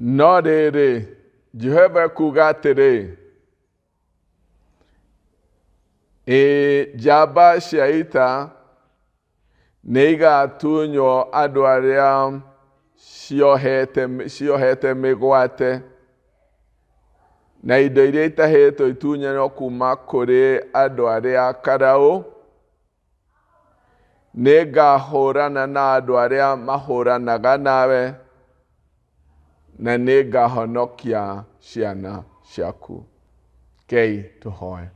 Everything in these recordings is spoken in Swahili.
No rĩrĩ, Jehova kuga atĩrĩ, njamba cia ita nĩ igatunywo andũ arĩa ciohete mĩgwate, na indo iria itahĩtwo itunyanwo kuma kũrĩ andũ arĩa akaraũ. Nĩ ngahũrana na andũ arĩa mahũranaga nawe, na nĩ ngahonokia ciana ciaku. Kei tũhoe.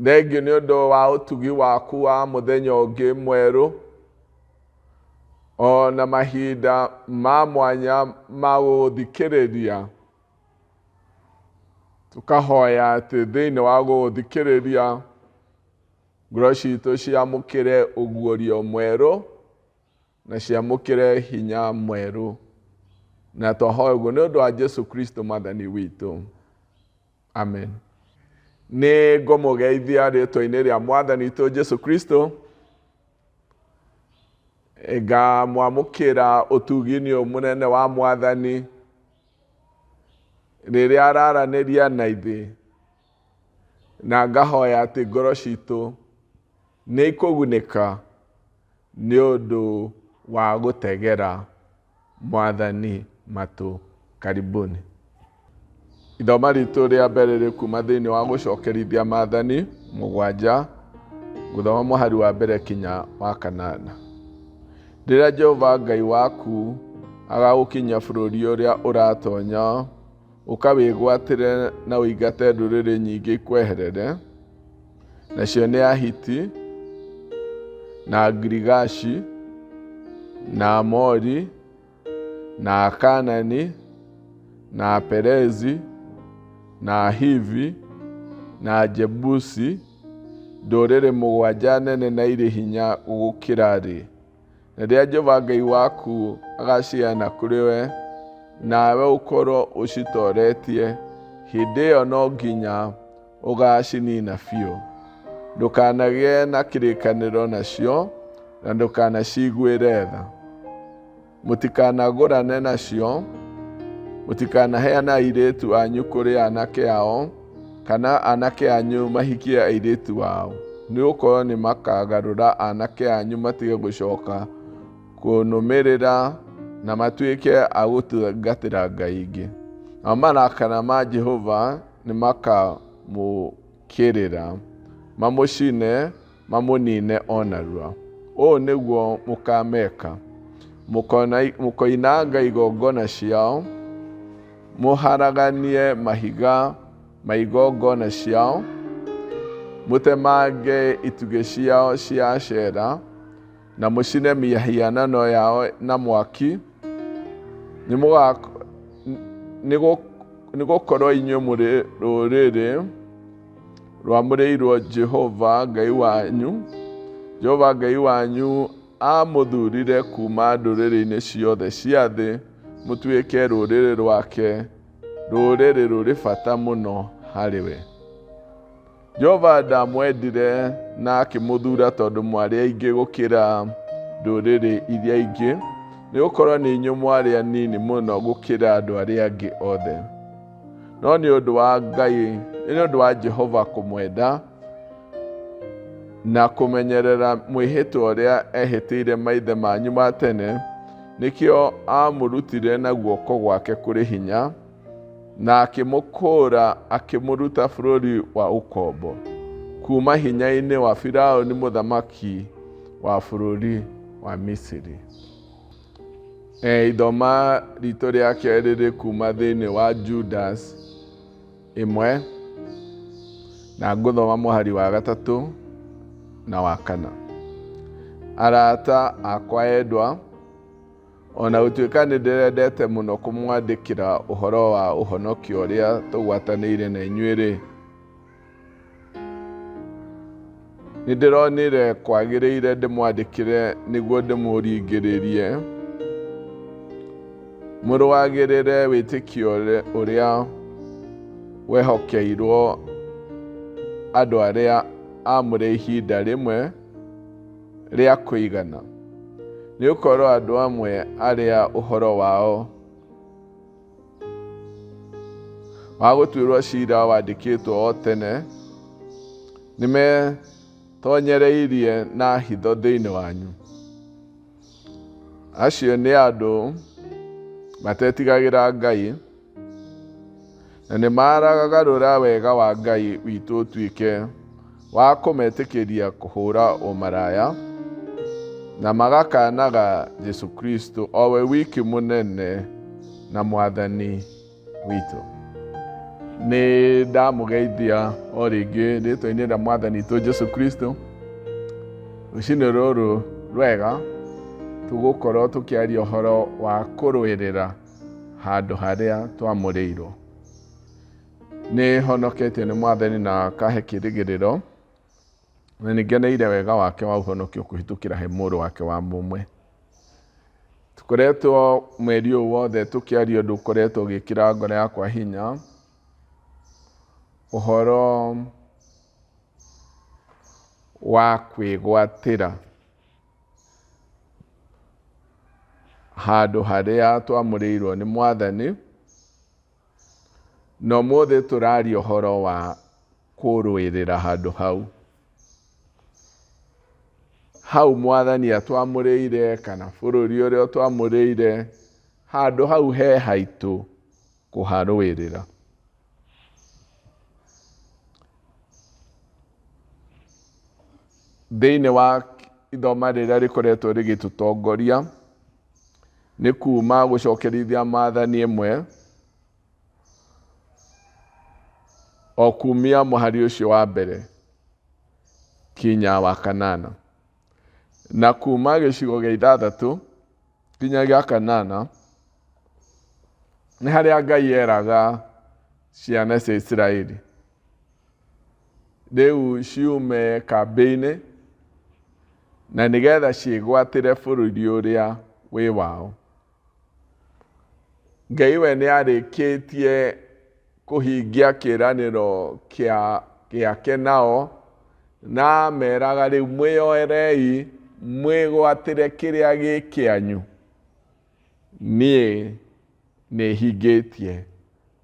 Thengiũ nĩ ũndũ wa ũtugi waku wa mũthenya ũngĩ mwerũ, ona mahinda ma mwanya ma gũthikĩrĩria. Tũkahoya atĩ thĩinĩ wa gũthikĩrĩria, ngoro citũ ciamũkĩre ũguũrio mwerũ na ciamũkĩre hinya mwerũ. Na twahoya ũguo nĩ ũndũ wa Jesu Kristo Mwathani witũ. Amen. Nĩ ngũmũgeithia rĩĩtwa-inĩ rĩa Mwathani witũ Jesu Kristo. Ngamwamũkĩra ũtugi-inĩ ũyũ mũnene wa Mwathani rĩrĩa araranĩria na ithuĩ. Na ngahoya atĩ ngoro citũ nĩ ikũgunĩka nĩ ũndũ wa gũtegera Mwathani matũ. Karibuni. Ithoma ritũ rĩa mbere rĩkuma thĩinĩ wa gũcokerithia Maathani 7, gũthoma mũhari wa mbere kinya wa 8. Rĩrĩa Jehova Ngai waku agagũkinyia bũrũri ũrĩa ũratonya, ũkawĩgwatĩre na ũingate ndũrĩrĩ nyingĩ ikweherere, nacio nĩ Ahiti, na Girigashi, na Amori, na Akanani, na Perezi, na Ahivi, na Ajebusi, ndũrĩrĩ mũgwanja nene na irĩ hinya gũgũkĩra thĩ. Na rĩrĩa Jehova Ngai waku agaciana kũrĩ we, nawe ũkorwo ũcitoretie, hĩndĩ ĩyo no nginya ũgacinina biũ. Ndũkanagĩe na kĩrĩkanĩro nacio, na ndũkanaciguĩre tha. Mũtikanagũrane nacio, mũtikanaheana airĩtu anyu kũrĩ anake ao, kana anake anyu mahikie airĩtu ao. Nĩ gũkorwo nĩ makagarũra anake anyu matige gũcoka kũnũmĩrĩra na matuĩke a gũtungatĩra ngai ingĩ. Nao marakara ma Jehova nĩ makamũkĩrĩra, mamũcine, mamũnine o narua. Ũũ nĩguo mũkameka: mũkoinanga igongona ciao, mũharaganie mahiga ma igongona ciao, mũtemange itugĩ ciao cia Ashera, na mũcine mĩhianano yao na mwaki. Nĩ gũkorwo inyuĩ mũrĩ rũrĩrĩ rwamũrĩirwo Jehova Ngai wanyu. Jehova Ngai wanyu amũthurire kuma ndũrĩrĩ-inĩ ciothe cia thĩ, mũtuĩke rũrĩrĩ rwake, rũrĩrĩ rũrĩ bata mũno harĩ we. Jehova ndamwendire na akĩmũthura tondũ mwarĩ aingĩ gũkĩra ndũrĩrĩ iria ingĩ, nĩ gũkorwo nĩ inyuĩ mwarĩ anini mũno gũkĩra andũ arĩa angĩ othe. No nĩ ũndũ wa Ngai, nĩ ũndũ wa Jehova kũmwenda na kũmenyerera mwĩhĩtwa ũrĩa ehĩtĩire maithe manyu ma tene, nĩkĩo amũrutire na guoko gwake kũrĩ hinya, na akĩmũkũũra akĩmũruta bũrũri wa ũkombo, kuma hinya-inĩ wa Firaũni mũthamaki wa bũrũri wa Misiri. Ithoma ritũ rĩa kerĩ rĩkuma thĩinĩ wa Judas 1, na ngũthoma mũhari wa 3 na wa 4. Arata akwa endwa, ona gũtuĩka nĩ ndĩrendete mũno kũmwandĩkĩra ũhoro wa ũhonokio ũrĩa tũgwatanĩire na inyuĩ-rĩ, nĩ ndĩronire kwagĩrĩire ndĩmwandĩkĩre nĩguo ndĩmũringĩrĩrie mũrũagĩrĩre wĩtĩkio ũrĩa wehokeirwo andũ arĩa amũrĩ ihinda rĩmwe rĩa kũigana. Nĩ gũkorwo andũ amwe arĩa ũhoro wao wa gũtuĩrwo ciira wandĩkĩtwo o tene, nĩmetonyereirie na hitho thĩinĩ wanyu. Acio nĩ andũ matetigagĩra Ngai, na nĩmaragarũra wega wa Ngai witũ ũtuĩke wa kũmetĩkĩria kũhũra ũmaraya, na magakanaga Jesu Kristo o we wiki mũnene na mwathani witũ. Nĩ ndamũgeithia o rĩngĩ rĩĩtwa-inĩ rĩa mwathani witũ Jesu Kristo. Rũciinĩ rũrũ rwega tũgũkorwo tũkĩaria ũhoro wa kũrũĩrĩra handũ harĩa twamũrĩirwo. Nĩ honoketio nĩ mwathani na akahe kĩĩrĩgĩrĩro, na nĩngeneire wega wake wa ũhonokio kũhĩtũkĩra he mũrũ wake wa mũmwe. Tũkoretwo mweri ũyũ wothe tũkĩaria ũndũ ũkoretwo ũgĩkĩra ngoro yakwa hinya, ũhoro wa kwĩgwatĩra handũ harĩa twamũrĩirwo nĩ mwathani, na ũmũthĩ tũraria ũhoro wa kũrũĩrĩra handũ hau. Hau mwathani atwamũrĩire kana bũrũri ũrĩa twamũrĩire, handũ hau he haitũ kũharũĩrĩra. Thĩinĩ wa ithoma rĩrĩa rĩkoretwo rĩgĩtũtongoria nĩ kuma gũcokerithia maathani ĩmwe o kumia mũhari ũcio wa mbere kinya wa kanana, na kuma gĩcigo gĩa 6 kinya gĩa 8 nĩ harĩa Ngai eraga ciana cia Isiraeli rĩu ciume kambĩ-inĩ na nĩgetha ciĩgwatĩre bũrũri ũrĩa wĩ wao. Ngai we nĩ arĩkĩtie kũhingia kĩĩranĩro gĩake nao, na meraga rĩu mwĩyoerei mwĩgwatĩre kĩrĩa gĩ kĩanyu. Niĩ nĩhingĩtie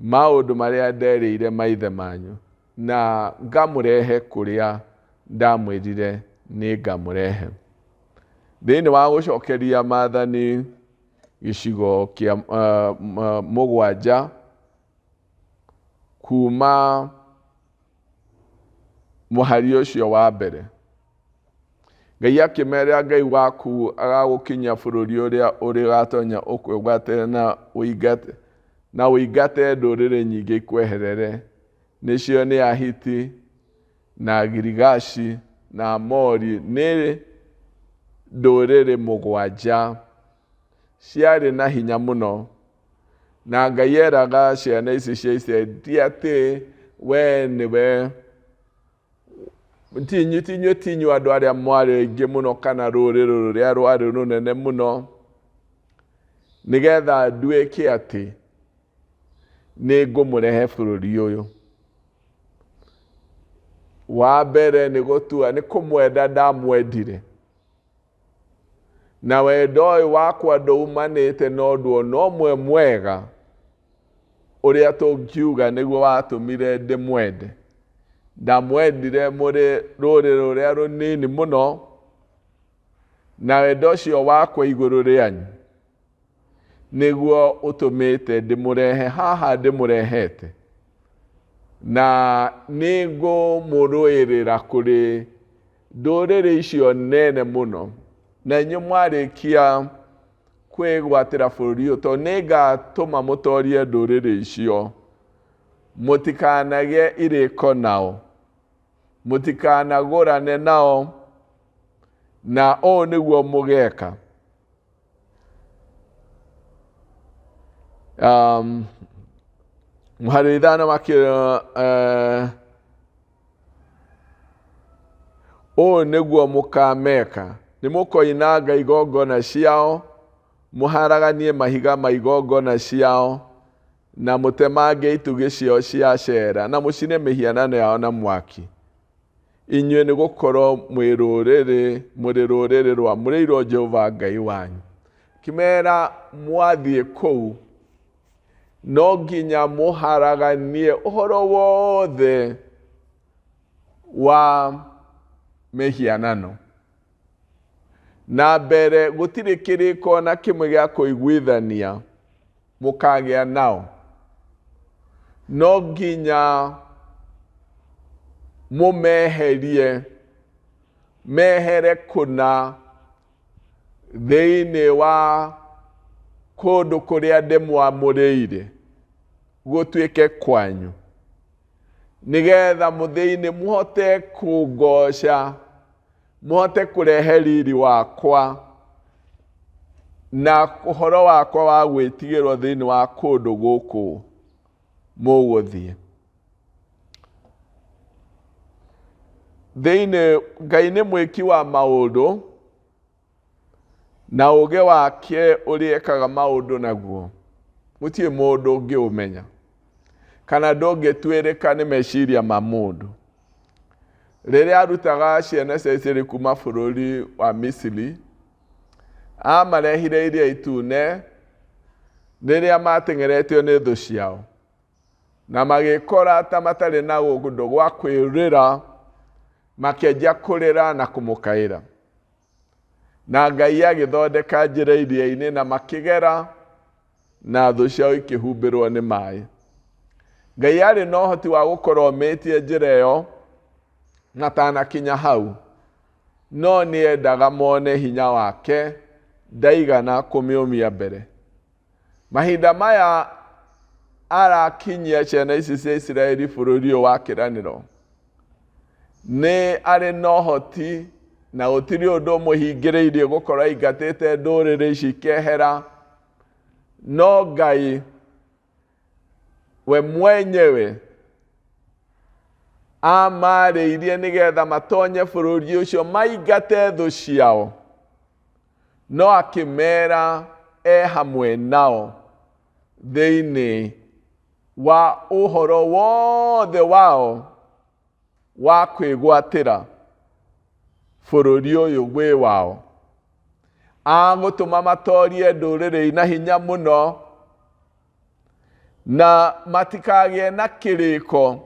maũndũ marĩa nderĩire maithe manyu, na ngamũrehe kũrĩa ndamwĩrire nĩ ngamũrehe. Thĩinĩ wa gũcokeria maathani gĩcigo kĩa 7 kuma mũhari ũcio wa mbere, Ngai akĩmera Ngai waku agagũkinyia bũrũri ũrĩa ũrĩgatonya ũkwĩgwatĩre na ũingate ndũrĩrĩ nyingĩ ikweherere, nĩcio nĩ Ahiti na Girigashi na Amori, nĩ ndũrĩrĩ 7 ciarĩ na hinya mũno. Na Ngai eraga ciana ici cia Isiraeli atĩ we nĩwe tinyu andũ arĩa mwarĩ aingĩ mũno kana rũrĩrĩ rũrĩa rwarĩ rũnene mũno, nĩgetha nduĩke atĩ nĩ ngũmũrehe bũrũri ũyũ. Wa mbere nĩ gũtua nĩ kũmwenda ndamwendire, na wendo ũyũ wakwa ndũmanĩte na ũndũ ona ũmwe mwega ũrĩa tũngiuga nĩguo watũmire ndĩmwende. Ndamwendire mũrĩ rũrĩrĩ rũrĩa rũnini mũno, na wendo ũcio wakwa igũrũ rĩanyu nĩguo ũtũmĩte ndĩmũrehe haha ndĩmũrehete, na nĩ ngũmũrũĩrĩra kũrĩ ndũrĩrĩ icio nene mũno, na inyuĩ mwarĩkia kwĩgwatĩra bũrũri ũyũ, tondũ nĩ ngatũma mũtorie ndũrĩrĩ icio, mũtikanagĩe irĩko nao, mũtikanagũrane nao, na ũũ nĩguo mũgeka. Mũhari 5 ũũ nĩguo mũkameka: nĩ mũkoinanga igongona ciao, mũharaganie mahiga ma igongona ciao, na mũtemange itugĩ ciao cia Ashera, na mũcine mĩhianano yao na mwaki. Inyuĩ nĩ gũkorwo mũrĩ rũrĩrĩ rwamũrĩirwo Jehova Ngai wanyu. Kĩmera mwathiĩ kũu no nginya mũharaganie ũhoro wothe wa mĩhianano. Na mbere gũtirĩ kĩrĩko na kĩmwe gĩa kũiguithania mũkagĩa nao. No nginya mũmeherie, mehere kũna thĩinĩ wa kũndũ kũrĩa ndĩmwamũrĩire gũtuĩke kwanyu, nĩgetha mũthĩinĩ mũhote kũngoca, mũhote kũrehe riri wakwa na ũhoro wakwa wa gwĩtigĩrwo thĩinĩ wa kũndũ gũkũ mũgũthiĩ. Thĩinĩ Ngai nĩ mwĩki wa maũndũ, na ũũgĩ wake ũrĩa ekaga maũndũ naguo gũtirĩ mũndũ ũngĩũmenya, kana ndũngĩtuĩrĩka nĩ meciria ma mũndũ. Rĩrĩa arutaga ciana cia Isiraeli kuma bũrũri wa Misiri, amarehire Iria Itune rĩrĩa mateng'eretio nĩ thũ ciao, na magĩkora ta matarĩ na ũndũ gwa kwĩrĩra, makĩanjia kũrĩra na kũmũkaĩra. Na Ngai agĩthondeka njĩra iria-inĩ na makĩgera, na thũ ciao ikĩhumbĩrwo nĩ maĩ. Ngai arĩ na ũhoti wa gũkorwo omĩtie njĩra ĩyo matanakinya hau, no nĩendaga mone hinya wake, ndaigana kũmĩũmia mbere. Mahinda maya arakinyia ciana ici cia Isiraeli bũrũri ũyũ wa kĩĩranĩro, nĩ arĩ na ũhoti na gũtirĩ ũndũ mũhingĩrĩirie gũkorwo aingatĩte ndũrĩrĩ ici ikehera. No Ngai we mwenyewe amarĩirie nĩgetha matonye bũrũri ũcio, maingate thũ ciao, no akĩmera hamwe nao thĩinĩ wa ũhoro wothe wao wa kwĩgwatĩra bũrũri ũyũ gwĩ wao. Agũtũma matorie ndũrĩrĩ na hinya mũno, na matikagĩe na kĩrĩko,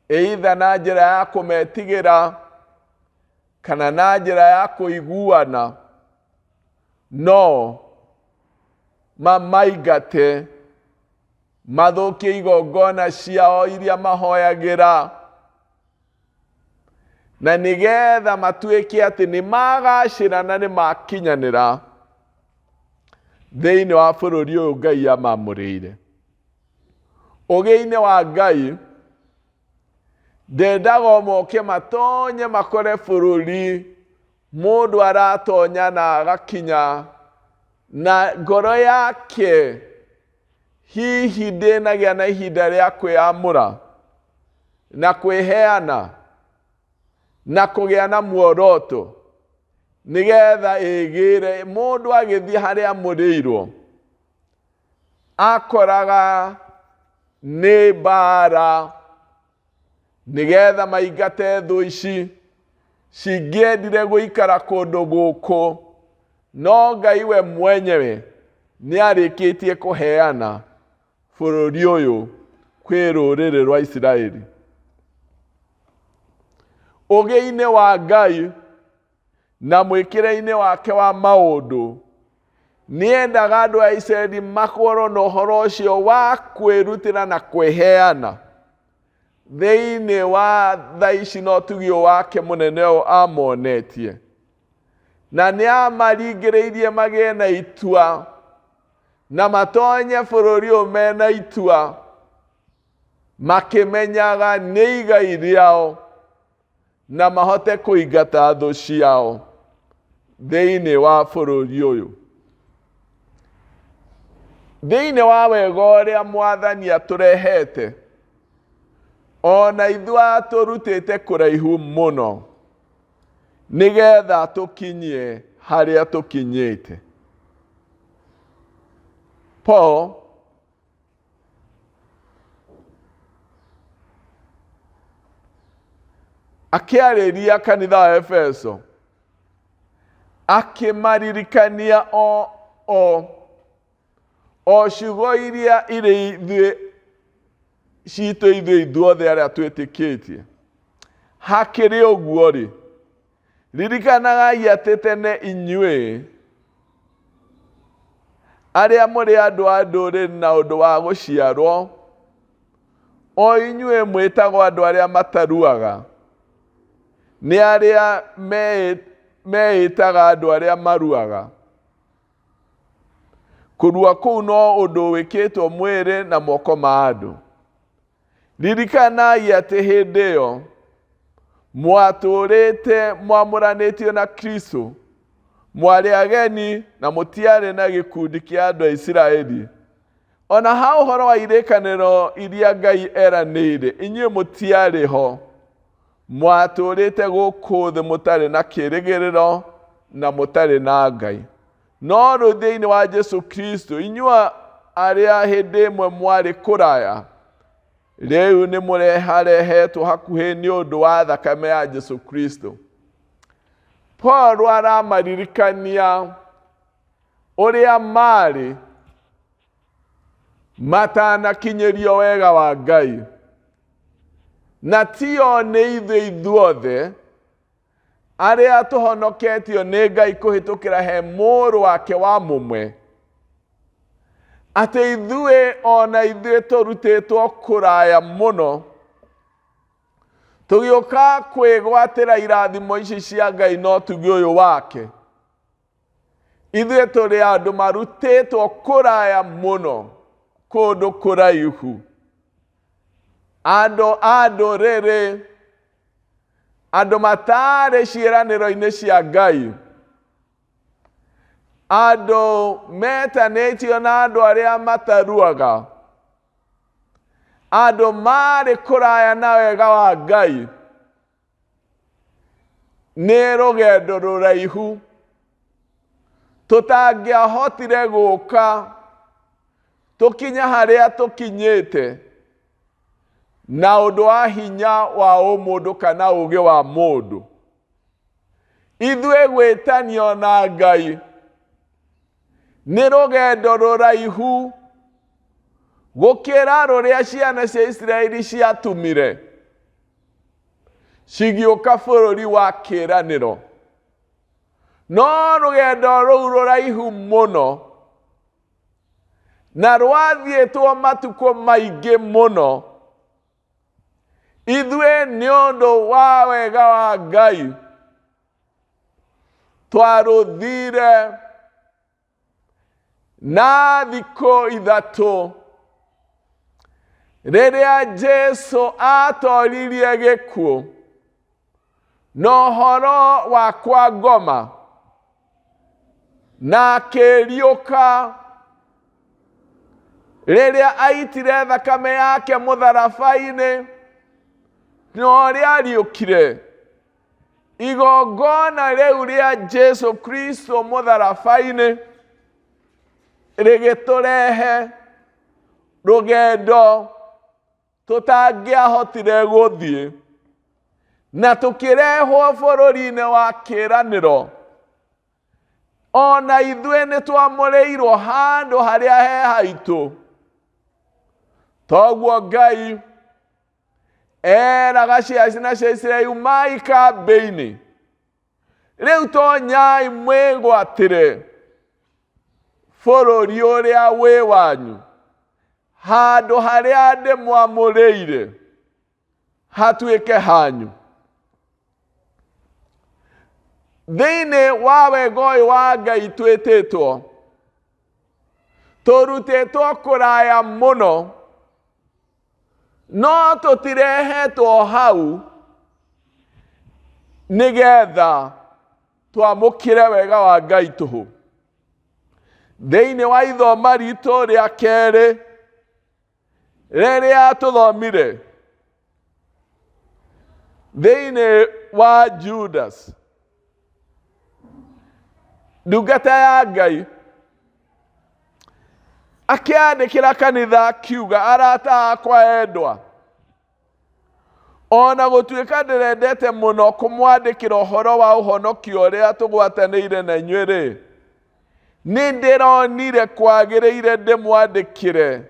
either na njĩra ya kũmetigĩra kana na njĩra ya kũiguana, no mamaingate, mathũkie igongona ciao iria mahoyagĩra, na nĩgetha matuĩke atĩ nĩ magacĩra na nĩ makinyanĩra thĩinĩ wa bũrũri ũyũ Ngai amamũrĩire. Ũgĩ-inĩ wa Ngai ndendaga moke matonye makore bũrũri mũndũ aratonya na agakinya, na ngoro yake hihi ndĩnagĩa na ihinda rĩa kwĩamũra na kwĩheana na kũgĩa na muoroto, nĩgetha ĩgĩre mũndũ agĩthiĩ harĩa amũrĩirwo akoraga nĩ mbara, nĩgetha maingate thũ ici cingĩendire gũikara kũndũ gũkũ, no Ngai we mwenyewe nĩarĩkĩtie kũheana bũrũri ũyũ kwĩ rũrĩrĩ rwa Isiraeli. Ũgĩ-inĩ wa Ngai na mwĩkĩre-inĩ wake wa maũndũ, nĩendaga andũ a Isiraeli makorwo na ũhoro ũcio wa kwĩrutĩra na kwĩheana thĩinĩ wa thaa ici na ũtugio wake mũnene ũyũ amonetie, na nĩ amaringĩrĩirie magĩe na itua na matonye bũrũri ũyũ mena itua, makĩmenyaga nĩ igai rĩao, na mahote kũingata thũ ciao thĩinĩ wa bũrũri ũyũ. Thĩinĩ wa wega ũrĩa Mwathani atũrehete, ona ithuĩ atũrutĩte kũraihu mũno, nĩgetha tũkinyie harĩa tũkinyĩte. Paul akĩarĩria kanitha wa Efeso, akĩmaririkania o o ciugo iria irĩ ithuĩ citũ ithuothe arĩa twĩtĩkĩtie. Hakĩrĩ ũguo rĩ, ririkanagai atĩ tene inyuĩ arĩa mũrĩ andũ a ndũrĩrĩ na ũndũ wa gũciarwo, o inyuĩ mwĩtagwo andũ arĩa mataruaga, nĩ arĩa meĩtaga andũ arĩa maruaga. Kũrua kũu no ũndũ wĩkĩtwo mwĩrĩ na moko ma andũ. Ririkanai atĩ hĩndĩ ĩyo mwatũrĩte mwamũranĩtio na Kristo, mwarĩ ageni na mũtiarĩ na gĩkundi kĩa andũ a Isiraeli. Ona ha ũhoro wa irĩkanĩro iria Ngai eranĩire, inyuĩ mũtiarĩ ho. Mwatũrĩte gũkũ thĩ mũtarĩ na kĩĩrĩgĩrĩro na mũtarĩ na Ngai. No rĩu thĩinĩ wa Jesũ Kristo, inyuĩ arĩa hĩndĩ ĩmwe mwarĩ kũraya, rĩu nĩ mũreharehetwo hakuhĩ nĩ ũndũ wa thakame ya Jesũ Kristo. Paul aramaririkania ũrĩa marĩ matanakinyĩrio wega wa Ngai. Na tio nĩ ithuothe arĩa tũhonoketio nĩ Ngai kũhĩtũkĩra he mũrũ wake wa mũmwe, atĩ ithuĩ ona ithuĩ tũrutĩtwo kũraya mũno, tũgĩũka kwĩgwatĩra irathimo ici cia Ngai no tuge ũyũ wake. Ithuĩ tũrĩ andũ marutĩtwo kũraya mũno, kũndũ kũraihu, andũ a ndũrĩrĩ, andũ matarĩ ciĩranĩro-inĩ cia Ngai, andũ metanĩtio na andũ arĩa mataruaga, andũ marĩ kũraya na wega wa Ngai. Nĩ rũgendo rũraihu tũtangĩahotire gũka tũkinya harĩa tũkinyĩte na ũndũ wa hinya wa ũmũndũ kana ũũgĩ wa mũndũ. Ithuĩ gwĩtanio na Ngai nĩ rũgendo rũraihu gũkĩra rũrĩa ciana cia Isiraeli ciatumire cigĩũka bũrũri wa kĩĩranĩro. No rũgendo rũu rũraihu mũno na rwathiĩtwo matukũ maingĩ mũno, ithuĩ nĩ ũndũ wa wega wa Ngai twarũthire na thikũ ithatũ rĩrĩa Jesũ atoririe gĩkuũ na ũhoro wa kwa ngoma na akĩriũka, rĩrĩa aitire thakame yake mũtharaba-inĩ na ũrĩa ariũkire. Igongona rĩu rĩa Jesũ Kristo mũtharaba-inĩ rĩgĩtũrehe rũgendo tũtangĩahotire gũthiĩ, na tũkĩrehwo bũrũri-inĩ wa kĩĩranĩro. Ona ithuĩ nĩ twamũrĩirwo handũ harĩa he haitũ. Toguo Ngai eraga ciana cia Isiraeli, umai kambĩ-inĩ, rĩu tonyai mwĩgwatĩre bũrũri ũrĩa wĩ wanyu, handũ harĩa ndĩmwamũrĩire hatuĩke hanyu. Thĩinĩ wa wega ũyũ wa Ngai twĩtĩtwo, tũrutĩtwo kũraya mũno, no tũtirehetwo hau nĩgetha twamũkĩre wega wa Ngai tũhũ. Thĩinĩ wa ithoma ritũ rĩa kerĩ rĩrĩa tũthomire thĩinĩ wa Judas, ndungata ya Ngai, akĩandĩkĩra kanitha akiuga, arata akwa endwa, ona gũtuĩka ndĩrendete mũno kũmwandĩkĩra ũhoro wa ũhonokio ũrĩa tũgwatanĩire na inyuĩ-rĩ, nindironire kwagĩrĩire ndĩmwandĩkĩre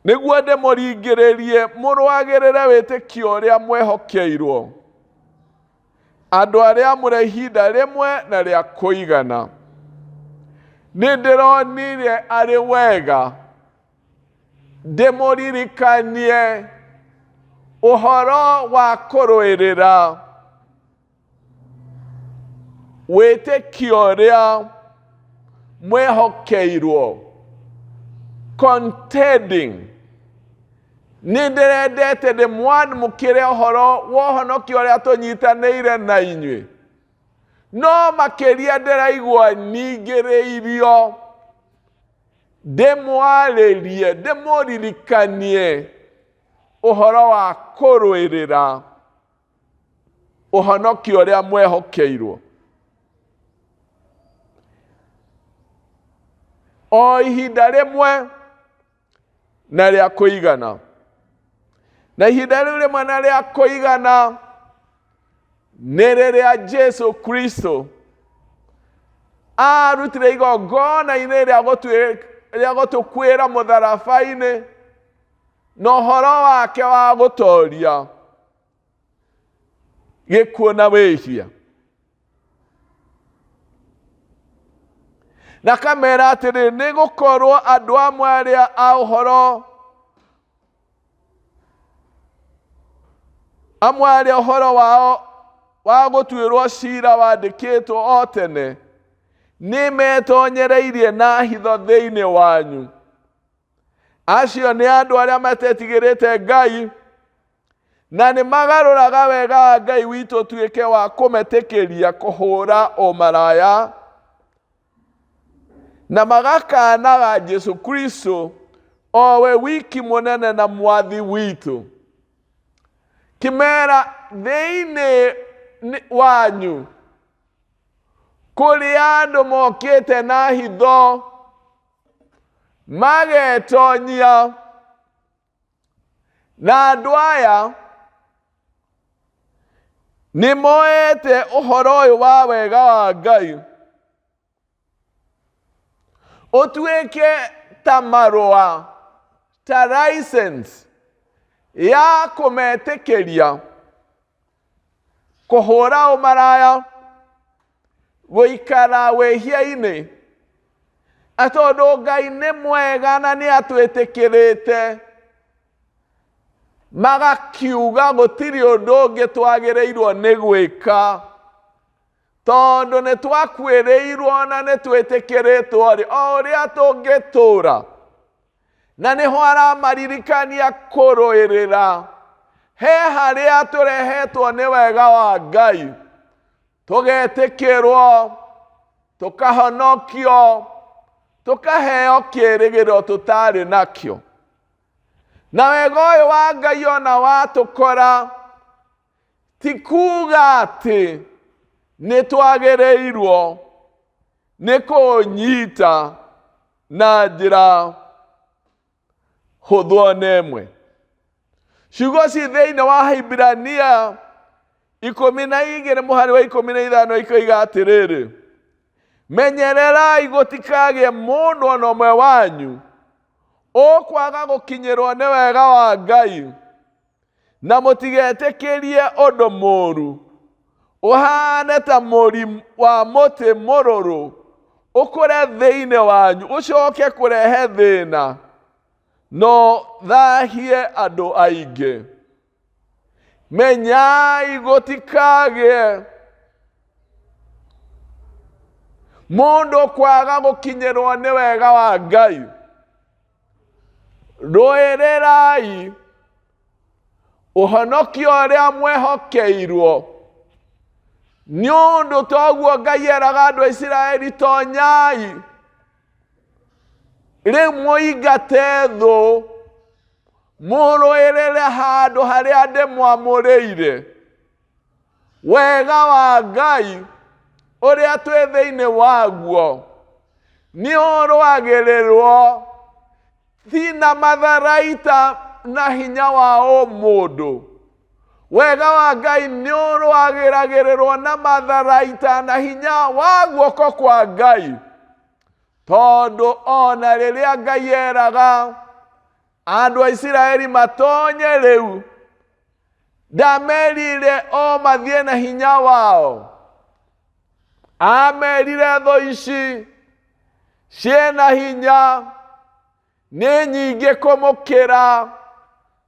nĩguo ndĩmũringĩrĩrie mũrũagĩrĩre wĩtĩkio ũrĩa mwehokeirwo, andũ arĩa mũrĩ ihinda rĩmwe na rĩa kũigana. Nindironire arĩ wega ndĩmũririkanie ũhoro wa kũrũĩrĩra wĩtĩkio ũrĩa mwehokeirwo, contending. Nindirendete ndĩmwamũkĩre ũhoro wa ũhonokio ũrĩa tũnyitanĩire na inyuĩ, no makĩria ndĩraigua ningĩrĩirio ndĩmwarĩrie, ndĩmũririkanie ũhoro wa kũrũĩrĩra ũhonokio ũrĩa mwehokeirwo. O ihinda rĩmwe na rĩa kũigana. Na ihinda rĩu rĩmwe na rĩa kũigana nĩ rĩrĩa Jesu Kristo arutire igongona-inĩ rĩa gũtũkuĩra mũtharaba-inĩ na ũhoro wake wa gũtooria gĩkuũ na wĩhia. Na kamera atĩrĩ, nĩ gũkorwo andũ amwe arĩa a ũhoro ũhoro wao wa gũtuĩrwo ciira wandĩkĩtwo o tene nĩ metonyereirie na hitho thĩinĩ wanyu. Acio nĩ andũ arĩa matetigĩrĩte Ngai na nĩ magarũraga wega wa Ngai witũ tuĩke wa kũmetĩkĩria kũhũra ũmaraya, na magakanaga Jesu Kristo o we wiki mũnene na mwathi witũ. Kimera thĩinĩ wanyu kũrĩ andũ mokĩte na hitho magetonyia, na andũ aya nĩ moete ũhoro ũyũ wa wega wa Ngai ũtuĩke ta marũa, ta license ya kũmetĩkĩria kũhũra ũmaraya, gũikara wĩhia-inĩ, tondũ Ngai nĩ mwega na nĩ atwĩtĩkĩrĩte, magakiuga gũtirĩ ũndũ ũngĩ twagĩrĩirwo nĩ gwĩka, tondũ nĩ twakuĩrĩirwo na nĩ twĩtĩkĩrĩtwo o ũrĩa tũngĩtũũra. Na nĩho aramaririkania kũrũĩrĩra he harĩa tũrehetwo nĩ wega wa Ngai, tũgetĩkĩrwo, tũkahonokio, tũkaheo kĩĩrĩgĩrĩro tũtarĩ nakĩo. Na wega ũyũ wa Ngai ona watũkora, ti kuuga atĩ nĩ twagĩrĩirwo nĩ kũũnyita na njĩra hũthũ na ĩmwe. Ciugo ci thĩinĩ wa Hibirania 12:15 ikoiga atĩrĩrĩ, menyererai gũtikagĩe mũndũ ona ũmwe wanyu ũkwaga gũkinyĩrwo nĩ wega wa Ngai, na mũtigetĩkĩrie ũndũ mũũru ũhaane ta mũri wa mũtĩ mũrũrũ ũkũre thĩinĩ wanyu, ũcoke kũrehe thĩna no thahie andũ aingĩ. Menyai gũtikagĩe mũndũ kwaga gũkinyĩrwo nĩ wega wa Ngai. Rũĩrĩrai ũhonokio ũrĩa mwehokeirwo, nĩ ũndũ toguo Ngai eraga andũ a Isiraeli, tonyai rĩu mũingate thũ, mũrũĩrĩre handũ harĩa ndĩmwamũrĩire. Wega wa Ngai ũrĩa twĩ thĩinĩ waguo nĩ ũrũagĩrĩrwo, ti na matharaita na hinya wa ũmũndũ, wega wa Ngai nĩ ũrũagĩragĩrĩrwo na matharaita na hinya wa guoko kwa Ngai. Tondũ ona rĩrĩa Ngai eraga andũ a Isiraeli matonye rĩu, ndamerire o mathiĩ na hinya wao. Amerire thũ ici ciĩna hinya nĩ nyingĩ kũmũkĩra,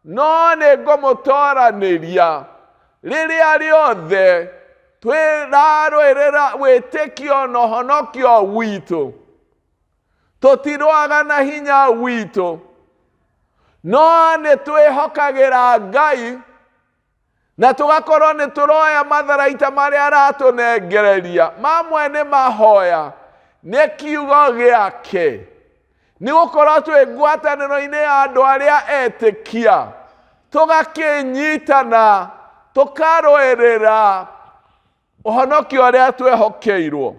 no nĩ ngũmũtooranĩria rĩrĩa rĩothe twĩrarũĩrĩra wĩtĩkio na ũhonokio witũ. Tũtirũaga na hinya witũ, no nĩ twĩhokagĩra Ngai na tũgakorwo nĩ tũroya matharaita marĩa aratũnengereria. Mamwe nĩ mahoya, nĩ kiugo gĩake, nĩ gũkorwo twĩ ngwatanĩro-inĩ ya andũ arĩa etĩkia, tũgakĩnyitana tũkarũĩrĩra ũhonokio ũrĩa twĩhokeirwo.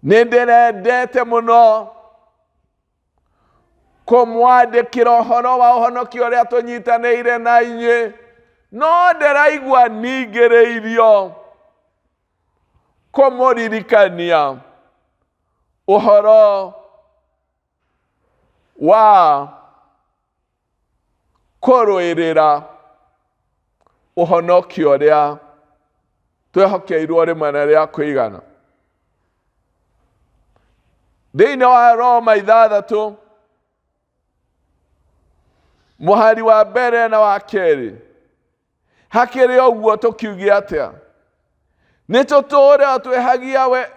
Nĩ ndĩrendete mũno kũmwandĩkĩra ũhoro wa ũhonokio ũrĩa tũnyitanĩire na inyuĩ, no ndĩraigua ningĩrĩirio kũmũririkania ũhoro wa kũrũĩrĩra ũhonokio ũrĩa twĩhokeirwo rĩmwe na rĩa kũigana. Thĩinĩ wa Roma 6 mũhari wa mbere na wa kerĩ, hakĩrĩ ũguo tũkiuge atĩa? Nĩ tũtũũre twĩhagia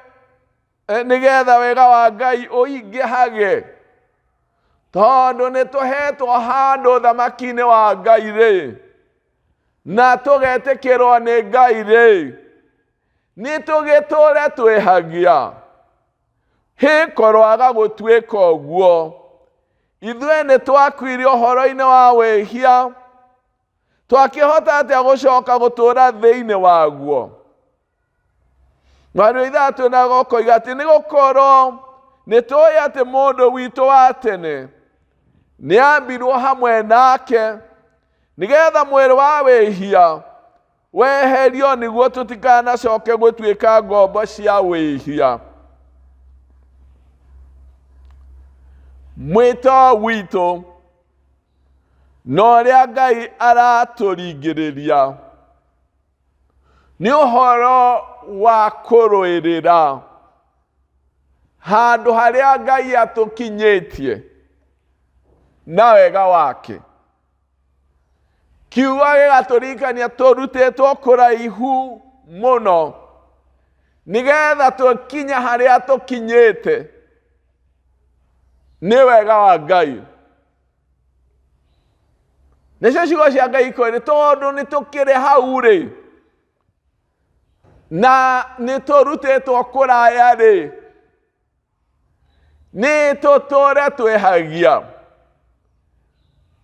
nĩgetha wega wa Ngai ũingĩhage, tondũ nĩ tũhetwo handũ ũthamaki-inĩ wa Ngai rĩ, na tũgetĩkĩrwo nĩ Ngai rĩ, nĩ tũgĩtũũre twĩhagia. Hĩkorwaga gũtuĩka ũguo, ithuĩ nĩ twakuire ũhoro-inĩ wa wĩhia, twakĩhota atĩa gũcoka gũtũũra thĩinĩ waguo? Mũhari wa 3 na gokoiga atĩ nĩ gũkorwo nĩ tũĩ atĩ mũndũ witũ wa tene nĩ ambirwo hamwe nake, nĩgetha mwĩrĩ wa wĩhia weherio, nĩguo tũtikanacoke gũtuĩka ngombo cia wĩhia. Mwĩto witũ na ũrĩa Ngai aratũringĩrĩria nĩ ũhoro wa kũrũĩrĩra handũ harĩa Ngai atũkinyĩtie na wega wake. Kiugo gĩgatũririkania tũrutĩtwo kũraihu mũno nĩgetha tũkinya harĩa tũkinyĩte nĩ wega wa Ngai. Nĩcio ciugo cia Ngai ikoire, tondũ nĩ tũkĩrĩ hau rĩ, na nĩ tũrutĩtwo kũraya rĩ, nĩ tũtũũre twĩhagia.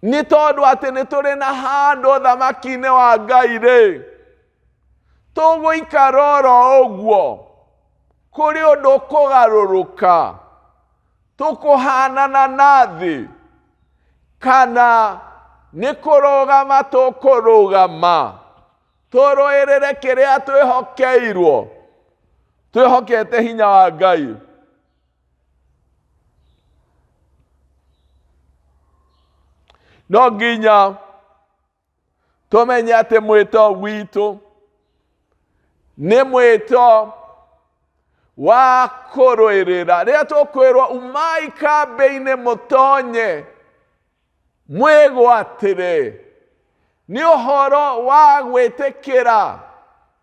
Nĩ tondũ atĩ nĩ tũrĩ na handũ ũthamaki-inĩ wa Ngai rĩ, tũgũikara oro ũguo, kũrĩ ũndũ kũgarũrũka, tũkũhanana na thĩ, kana nĩ kũrũgama tũkũrũgama, tũrũĩrĩre kĩrĩa twĩhokeirwo, twĩhokete hinya wa Ngai. No nginya tũmenye atĩ mwĩto witũ nĩ mwĩto wa kũrũĩrĩra. Rĩrĩa tũkwĩrwo umai kambĩ-inĩ mũtonye mwĩgwatĩre, nĩ ũhoro wa gwĩtĩkĩra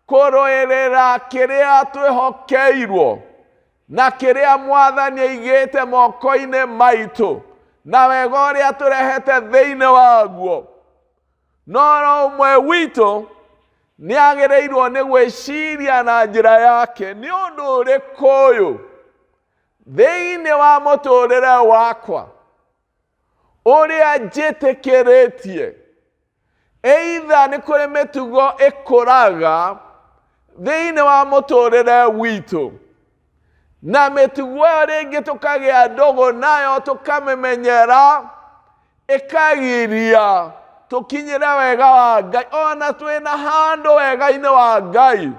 kũrũĩrĩra kĩrĩa twĩhokeirwo na kĩrĩa Mwathani aigĩte moko-inĩ maitũ na wega ũrĩa tũrehete thĩinĩ waguo. No ro ũmwe witũ nĩ agĩrĩirwo nĩ gwĩciria na njĩra yake, nĩ ũndũ ũrĩkũ ũyũ thĩinĩ wa mũtũũrĩre wakwa ũrĩa njĩtĩkĩrĩtie, either nĩ kũrĩ mĩtugo ĩkũraga thĩinĩ wa mũtũũrĩre witũ, na mĩtugo ĩyo rĩngĩ tũkagĩa ndũgũ nayo tũkamĩmenyera, ikagiria tukinyire wega wa Ngai ona twina handu wega-ini wa Ngai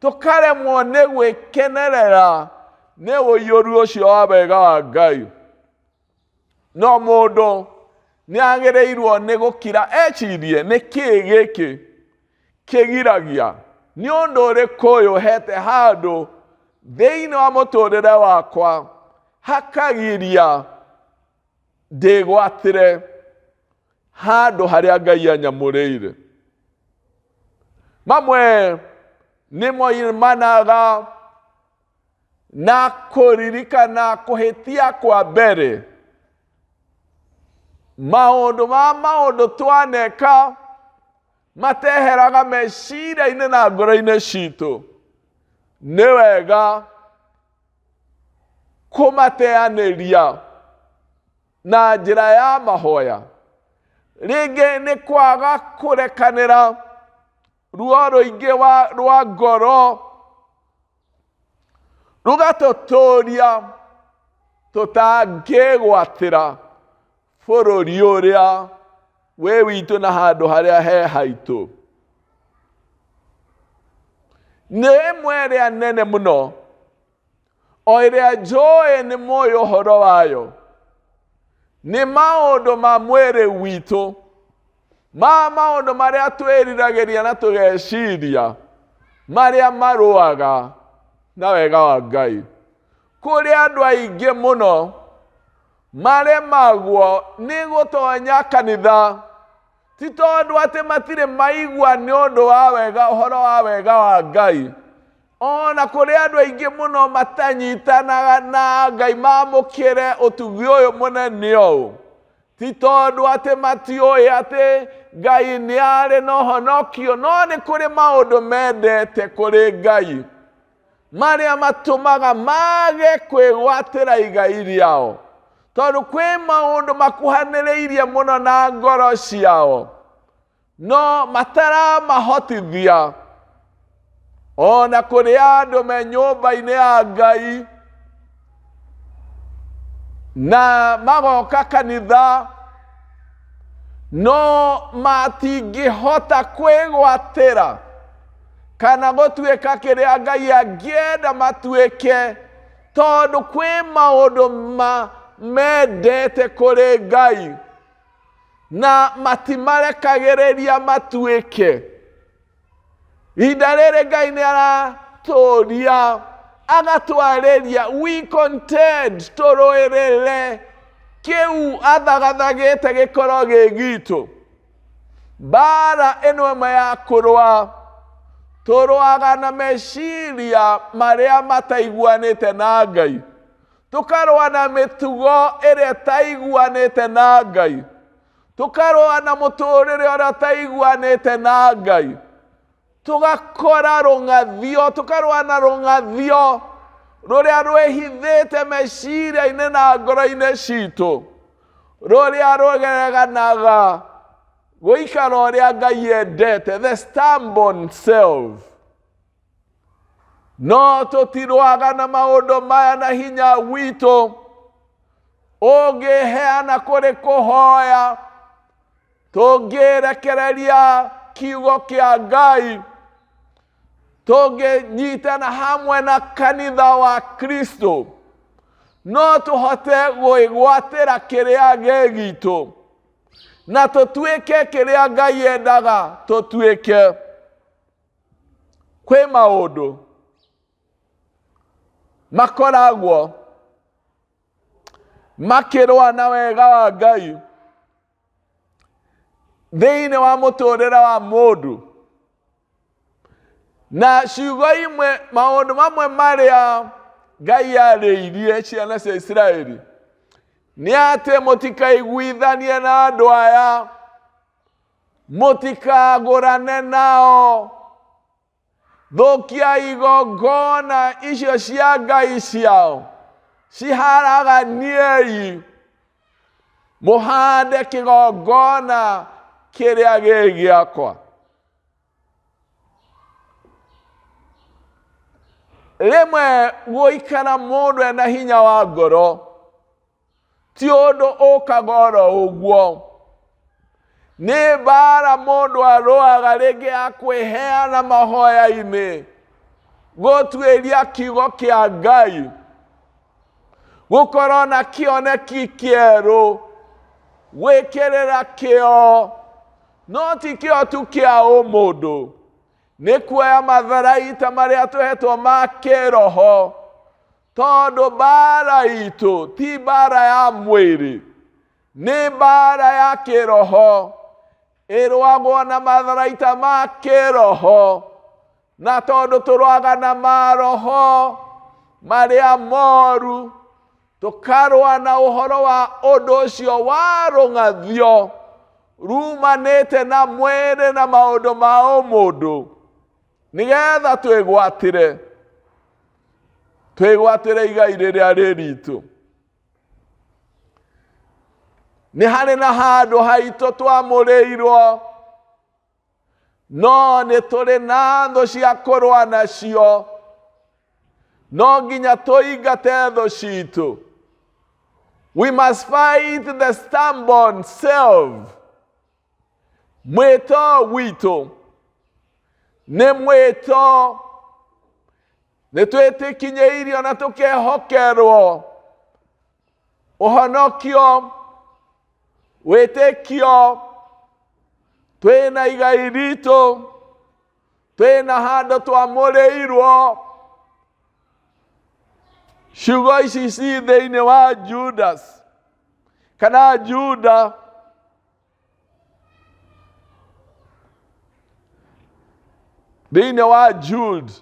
tukaremwo ni gwikenerera ni uiyuru ucio wa wega wa Ngai. No mundu ni agereirwo ni gukira ecirie ni kii giki kigiragia ni undu uriku uyu hete handu thiini wa muturire wakwa hakagiria ndigwatire handu haria Ngai anyamurire. Mamwe nimo imanaga na kuririkana kuhitia kwa mbere maundu twaneka mateheraga meciria-ini na ngoro-ini citu. Ni wega kumateaniria na njira ya mahoya. Ringi ni kwaga kurekanira ruo ruingi rwa ngoro rugatuturia tutangigwatira bururi uria we witu na handu haria he haitu. Ni imwe ria nene muno o iria njui ni moyo uhoro wayo ni maundu ma mwiri witu, maundu maria twiriragiria na tugeciria maria maruaga na wega wa Ngai. Kuri andu aingi muno maremagwo ni gutonya kanitha ti tondu ati matire maigua ni undu wa wega uhoro wa wega wa Ngai. Ona kuri andu aingi muno matanyitanaga na Ngai mamukire utugi uyu munene uyu ti tondu ati matiui ati Ngai ni ari na uhonokio, no ni kuri maundu mendete kuri Ngai maria matumaga mage kwigwatira igai riao, tondu kwi maundu makuhaniriirie muno na ngoro ciao no mataramahotithia. Ona kuri andu me nyumba-ini ya Ngai na magoka kanitha no matingihota kwigwatira kana gutuika kiria Ngai angienda matuike, tondu kwi maundu mendete kuri Ngai na matimarekagiriria matuike. Ihinda riri Ngai ni araturia agatwariria we content turuirire kiu athagathagite gikorwo gi gitu. Bara ino ĩmwe ya kurwa turwaga na meciria maria mataiguanite na Ngai, tukarwa na mitugo iria taiguanite na Ngai, tukarwa na muturire uria taiguanite na Ngai, tugakora rungathio, tukarwa na rungathio ruria rwihithite meciria-ini na ngoro-ini citu, ruria rugereganaga guikara uria Ngai endete, the stubborn self. No tutirwaga na maundu maya na hinya witu, ungiheana kuri kuhoya, tungirekereria kiugo kia Ngai, tunginyitana hamwe na kanitha wa Kristo, no tuhote gwigwatira kiria gi gitu na tutuike kiria Ngai endaga tutuike. Kwi maundu makoragwo makirwa na wega wa Ngai thiini wa muturire wa mundu, na ciugo imwe maundu mamwe maria Ngai yariirie ciana cia Israeli ni ati mutikaiguithanie na andu aya, mutikagurane nao, thukia igongona icio cia Ngai ciao, ciharaganiei, muhande kigongona kiria gi giakwa. Rimwe guikara mundu ena hinya wa ngoro ti ũndũ ũkagoro ũguo. Nĩ mbara mũndũ arũaga rĩngĩ akwĩheana mahoya-inĩ, gũtuĩria kiugo kĩa Ngai, gũkorwo na kĩoneki kĩerũ, gwĩkĩrĩra kĩo, no ti kĩo tu kĩa ũmũndũ, nĩ kuoya matharaita marĩa tũhetwo ma kĩroho, tondũ mbara itũ ti mbara ya mwĩrĩ, nĩ mbara ya kĩroho, ĩrũagwo na matharaita ma kĩroho, na tondũ tũrũaga na maroho marĩa moru, tũkarũa na ũhoro wa ũndũ ũcio warũng'athio, rumanĩte na mwĩrĩ na maũndũ ma ũmũndũ, nĩgetha twĩgwatĩre igai rĩrĩa rĩritũ. Nĩ harĩ na handũ haitũ twamũrĩirwo, no nĩ tũrĩ na thũ cia kũrũa nacio, no nginya tũingate thũ citũ. We must fight the stubborn self. Mwĩto witũ nĩ mwĩto, nĩ twĩtĩkinyĩirio na tũkehokerwo ũhonokio, wĩtĩkio, twĩna igai ritũ, twĩna handũ twamũrĩirwo. Ciugo ici ci thĩinĩ wa Judas kana Juda, thĩinĩ wa Jude,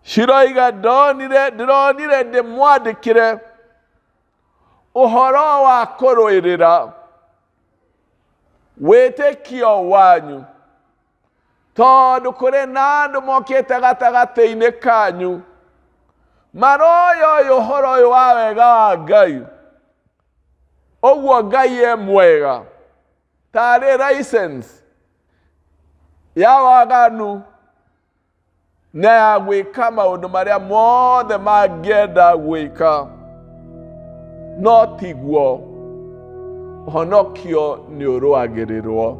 ciroiga ndĩronire ndĩmwandĩkĩre ũhoro wa kũrũĩrĩra wĩtĩkio wanyu, tondũ kũrĩ na andũ mokĩte gatagatĩ-inĩ kanyu maroya ũhoro ũyũ wa wega wa Ngai, ũguo Ngai e mwega, tarĩ license ya waganu na ya gwĩka maũndũ marĩa mothe mangĩenda gwĩka, no tiguo. Ũhonokio nĩ ũrũagĩrĩrwo,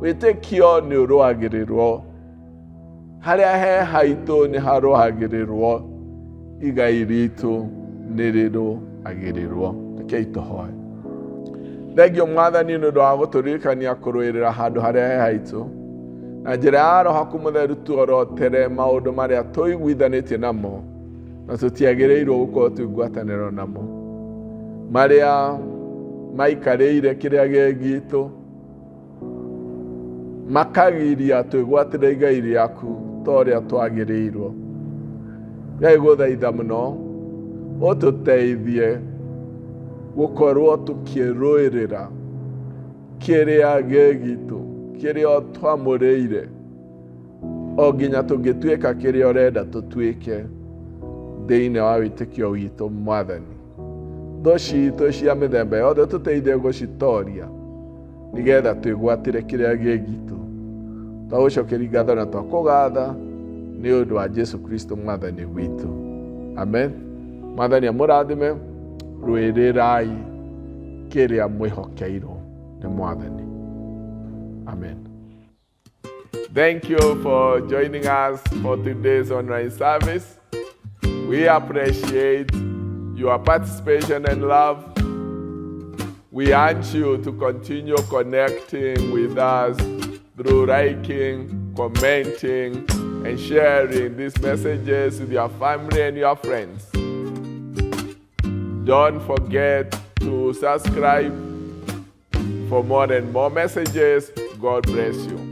wĩtĩkio nĩ ũrũagĩrĩrwo, harĩa he haitũ nĩ harũagĩrĩrwo, igai ritũ nĩ rĩrũagĩrĩrwo. Rekei tũhoe. Thengio Mwathani nĩ ũndũ wa gũtũririkania kũrũĩrĩra handũ harĩa he haitũ, na njĩra ya Roho Mũtheru tuorotere maũndũ marĩa tũiguithanĩtie namo na tũtiagĩrĩirwo gũkorwo tũgwatanĩro namo, marĩa maikarĩire kĩrĩa gĩ gitũ, makagiria twĩgwatĩre igai rĩaku ta ũrĩa twagĩrĩirwo. Ngai gũthaitha mũno ũtũteithie gũkorwo tũkĩrũĩrĩra kĩrĩa gĩ gitũ, kĩrĩa twamũrĩire, o nginya tũngĩtuĩka kĩrĩa ũrenda tũtuĩke thĩinĩ wa wĩtĩkio witũ. Mwathani, thũ citũ cia mĩthemba yothe tũteithie gũcitoria, nĩgetha twĩgwatĩre kĩrĩa gĩ gitũ. Twagũcokeria ngatho na twakũgatha nĩ ũndũ wa Jesu Kristo Mwathani witũ. Amen. Mwathani amũrathime, rũĩrĩrai kĩrĩa mwĩhokeirwo nĩ Mwathani. Amen. Thank you for joining us for today's online service. We appreciate your participation and love. We urge you to continue connecting with us through liking, commenting, and sharing these messages with your family and your friends. Don't forget to subscribe for more and more messages. God bless you.